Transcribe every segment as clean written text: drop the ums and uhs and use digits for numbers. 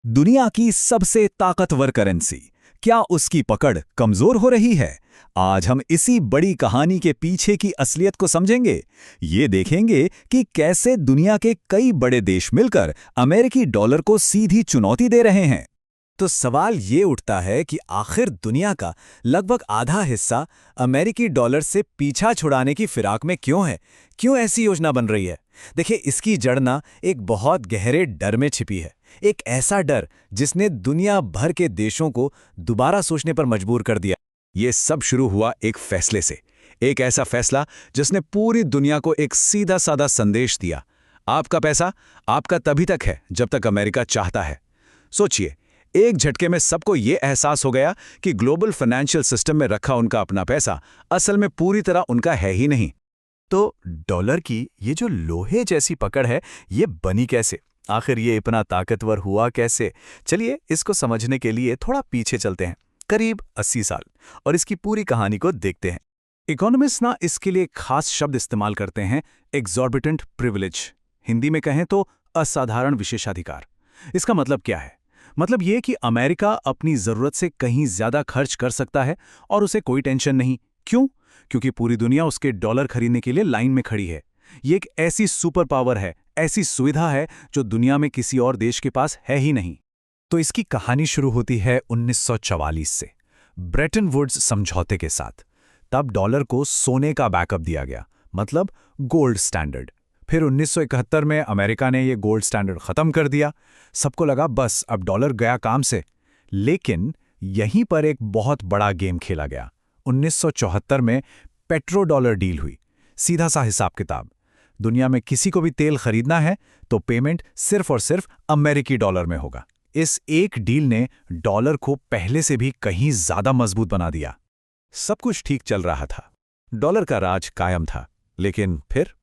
दुनिया की सबसे ताकतवर करेंसी, क्या उसकी पकड़ कमजोर हो रही है? आज हम इसी बड़ी कहानी के पीछे की असलियत को समझेंगे। ये देखेंगे कि कैसे दुनिया के कई बड़े देश मिलकर अमेरिकी डॉलर को सीधी चुनौती दे रहे हैं। तो सवाल ये उठता है कि आखिर दुनिया का लगभग आधा हिस्सा अमेरिकी डॉलर से पीछा छुड़ाने की फिराक में क्यों है? क्यों ऐसी योजना बन रही है? देखिए, इसकी जड़ ना एक बहुत गहरे डर में छिपी है। एक ऐसा डर जिसने दुनिया भर के देशों को दोबारा सोचने पर मजबूर कर दिया। ये सब शुरू हुआ एक फैसले से। एक ऐसा फैसला जिसने पूरी दुनिया को एक सीधा साधा संदेश दिया। आपका पैसा आपका तभी तक है जब तक अमेरिका चाहता है। सोचिए, एक झटके में सबको ये एहसास हो गया कि ग्लोबल फाइनेंशियल सिस्टम में रखा उनका अपना पैसा असल में पूरी तरह उनका है ही नहीं। तो डॉलर की ये जो लोहे जैसी पकड़ है, ये बनी कैसे? आखिर ये इतना ताकतवर हुआ कैसे? चलिए इसको समझने के लिए थोड़ा पीछे चलते हैं, करीब 80 साल, और इसकी पूरी कहानी को देखते हैं। इकोनॉमिस्ट ना इसके लिए खास शब्द इस्तेमाल करते हैं, एक्सॉर्बिटेंट प्रिविलेज। हिंदी में कहें तो असाधारण विशेषाधिकार। इसका मतलब क्या है? मतलब ये कि अमेरिका अपनी जरूरत से कहीं ज्यादा खर्च कर सकता है और उसे कोई टेंशन नहीं। क्यों? क्योंकि पूरी दुनिया उसके डॉलर खरीदने के लिए लाइन में खड़ी है। ये एक ऐसी सुपर पावर है, ऐसी सुविधा है जो दुनिया में किसी और देश के पास है ही नहीं। तो इसकी कहानी शुरू होती है 1944 से, ब्रेटन वुड्स समझौते के साथ। तब डॉलर को सोने का बैकअप दिया गया, मतलब गोल्ड स्टैंडर्ड। फिर 1971 में अमेरिका ने ये गोल्ड स्टैंडर्ड खत्म कर दिया। सबको लगा बस अब डॉलर गया काम से। लेकिन यहीं पर एक बहुत बड़ा गेम खेला गया। 1974 में पेट्रो डॉलर डील हुई। सीधा सा हिसाब किताब, दुनिया में किसी को भी तेल खरीदना है तो पेमेंट सिर्फ और सिर्फ अमेरिकी डॉलर में होगा। इस एक डील ने डॉलर को पहले से भी कहीं ज्यादा मजबूत बना दिया। सब कुछ ठीक चल रहा था, डॉलर का राज कायम था। लेकिन फिर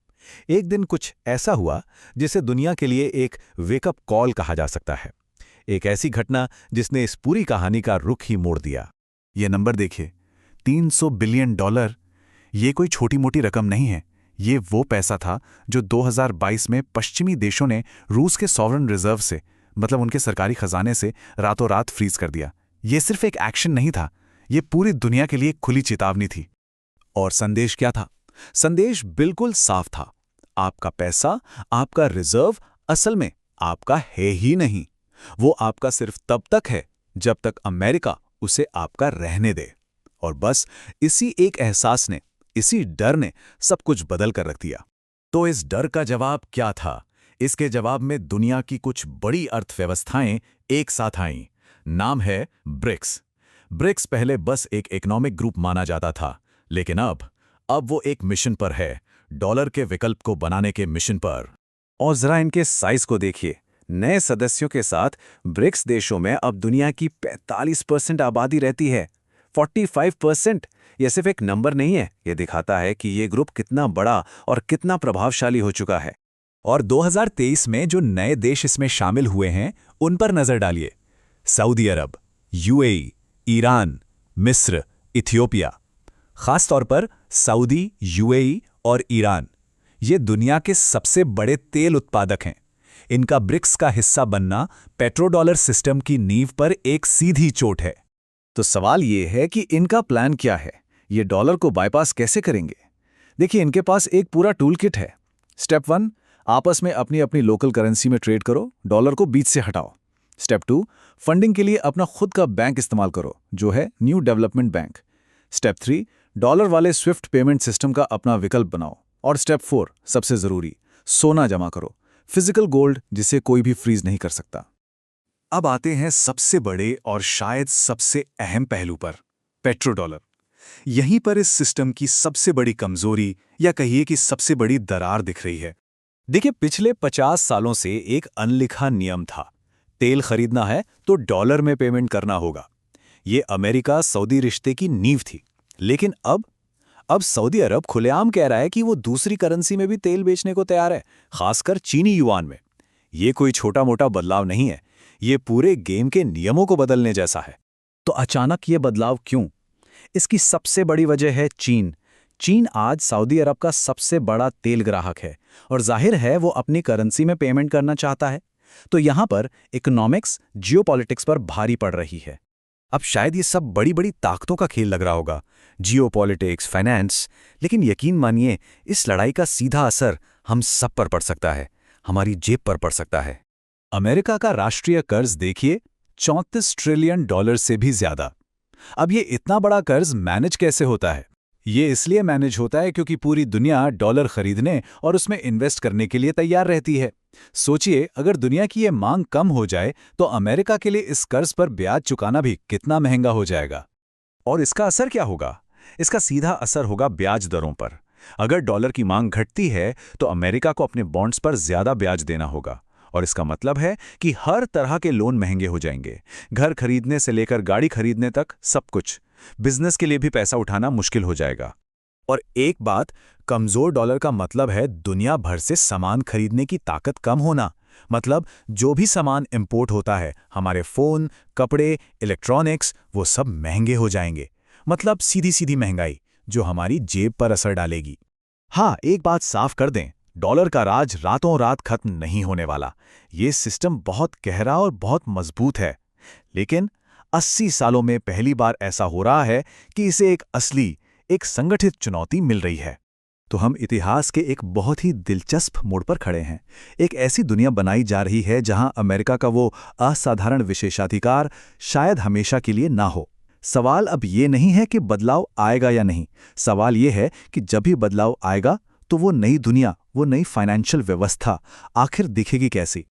एक दिन कुछ ऐसा हुआ जिसे दुनिया के लिए एक वेकअप कॉल कहा जा सकता है। एक ऐसी घटना जिसने इस पूरी कहानी का रुख ही मोड़ दिया। ये नंबर देखिए, 300 बिलियन डॉलर। ये कोई छोटी मोटी रकम नहीं है। ये वो पैसा था जो 2022 में पश्चिमी देशों ने रूस के सॉवरन रिजर्व से, मतलब उनके सरकारी खजाने से, रातों रात फ्रीज कर दिया। ये सिर्फ एक एक्शन नहीं था, ये पूरी दुनिया के लिए खुली चेतावनी थी। और संदेश क्या था? संदेश बिल्कुल साफ था। आपका पैसा, आपका रिजर्व असल में आपका है ही नहीं। वो आपका सिर्फ तब तक है जब तक अमेरिका उसे आपका रहने दे। और बस इसी एक एहसास ने, इसी डर ने सब कुछ बदल कर रख दिया। तो इस डर का जवाब क्या था? इसके जवाब में दुनिया की कुछ बड़ी अर्थव्यवस्थाएं एक साथ आईं। नाम है ब्रिक्स। ब्रिक्स पहले बस एक इकोनॉमिक ग्रुप माना जाता था, लेकिन अब वो एक मिशन पर है, डॉलर के विकल्प को बनाने के मिशन पर। और जरा इनके साइज को देखिए। नए सदस्यों के साथ ब्रिक्स देशों में अब दुनिया की 45% आबादी रहती है। 45%! यह सिर्फ एक नंबर नहीं है, यह दिखाता है कि ये ग्रुप कितना बड़ा और कितना प्रभावशाली हो चुका है। और 2023 में जो नए देश इसमें शामिल हुए हैं, उन पर नजर डालिए। सऊदी अरब, यूएई, ईरान, मिस्र, इथियोपिया। खास तौर पर सऊदी, यूएई और ईरान, ये दुनिया के सबसे बड़े तेल उत्पादक हैं। इनका ब्रिक्स का हिस्सा बनना पेट्रो डॉलर सिस्टम की नींव पर एक सीधी चोट है। तो सवाल ये है कि इनका प्लान क्या है? ये डॉलर को बाईपास कैसे करेंगे? देखिए, इनके पास एक पूरा टूल किट है। स्टेप 1, आपस में अपनी अपनी लोकल करेंसी में ट्रेड करो, डॉलर को बीच से हटाओ। स्टेप 2, फंडिंग के लिए अपना खुद का बैंक इस्तेमाल करो, जो है new development bank. Step 3, dollar वाले स्विफ्ट पेमेंट सिस्टम का अपना विकल्प बनाओ। और स्टेप 4, सबसे जरूरी, सोना जमा करो, फिजिकल गोल्ड, जिसे कोई भी फ्रीज नहीं कर सकता। अब आते हैं सबसे बड़े और शायद सबसे अहम पहलू पर, पेट्रो डॉलर। यहीं पर इस सिस्टम की सबसे बड़ी कमजोरी, या कहिए कि सबसे बड़ी दरार दिख रही है। देखिए, पिछले 50 सालों से एक अनलिखा नियम था, तेल खरीदना है तो डॉलर में पेमेंट करना होगा। ये अमेरिका सऊदी रिश्ते की नींव थी। लेकिन अब सऊदी अरब खुलेआम कह रहा है कि वो दूसरी करेंसी में भी तेल बेचने को तैयार है, खासकर चीनी युआन में। ये कोई छोटा मोटा बदलाव नहीं है, ये पूरे गेम के नियमों को बदलने जैसा है। तो अचानक ये बदलाव क्यों? इसकी सबसे बड़ी वजह है चीन। चीन आज सऊदी अरब का सबसे बड़ा तेल ग्राहक है और जाहिर है वो अपनी करेंसी में पेमेंट करना चाहता है। तो यहाँ पर इकोनॉमिक्स जियोपॉलिटिक्स पर भारी पड़ रही है। अब शायद ये सब बड़ी बड़ी ताकतों का खेल लग रहा होगा, जियोपॉलिटिक्स, फाइनेंस, लेकिन यकीन मानिए इस लड़ाई का सीधा असर हम सब पर पड़ सकता है, हमारी जेब पर पड़ सकता है। अमेरिका का राष्ट्रीय कर्ज देखिए, 34 ट्रिलियन डॉलर से भी ज्यादा। अब ये इतना बड़ा कर्ज मैनेज कैसे होता है? ये इसलिए मैनेज होता है क्योंकि पूरी दुनिया डॉलर खरीदने और उसमें इन्वेस्ट करने के लिए तैयार रहती है। सोचिए, अगर दुनिया की ये मांग कम हो जाए तो अमेरिका के लिए इस कर्ज पर ब्याज चुकाना भी कितना महंगा हो जाएगा। और इसका असर क्या होगा? इसका सीधा असर होगा ब्याज दरों पर। अगर डॉलर की मांग घटती है तो अमेरिका को अपने बॉन्ड्स पर ज्यादा ब्याज देना होगा, और इसका मतलब है कि हर तरह के लोन महंगे हो जाएंगे। घर खरीदने से लेकर गाड़ी खरीदने तक सब कुछ। बिजनेस के लिए भी पैसा उठाना मुश्किल हो जाएगा। और एक बात, कमजोर डॉलर का मतलब है दुनिया भर से सामान खरीदने की ताकत कम होना। मतलब जो भी सामान इंपोर्ट होता है, हमारे फोन, कपड़े, इलेक्ट्रॉनिक्स, वो सब महंगे हो जाएंगे। मतलब सीधी सीधी महंगाई जो हमारी जेब पर असर डालेगी। हाँ, एक बात साफ कर दें, डॉलर का राज रातों रात खत्म नहीं होने वाला। ये सिस्टम बहुत गहरा और बहुत मजबूत है, लेकिन 80 सालों में पहली बार ऐसा हो रहा है कि इसे एक संगठित चुनौती मिल रही है। तो हम इतिहास के एक बहुत ही दिलचस्प मोड़ पर खड़े हैं। एक ऐसी दुनिया बनाई जा रही है जहां अमेरिका का वो असाधारण विशेषाधिकार शायद हमेशा के लिए ना हो। सवाल अब ये नहीं है कि बदलाव आएगा या नहीं, सवाल ये है कि जब भी बदलाव आएगा तो वो नई दुनिया, वो नई फाइनेंशियल व्यवस्था आखिर दिखेगी कैसी।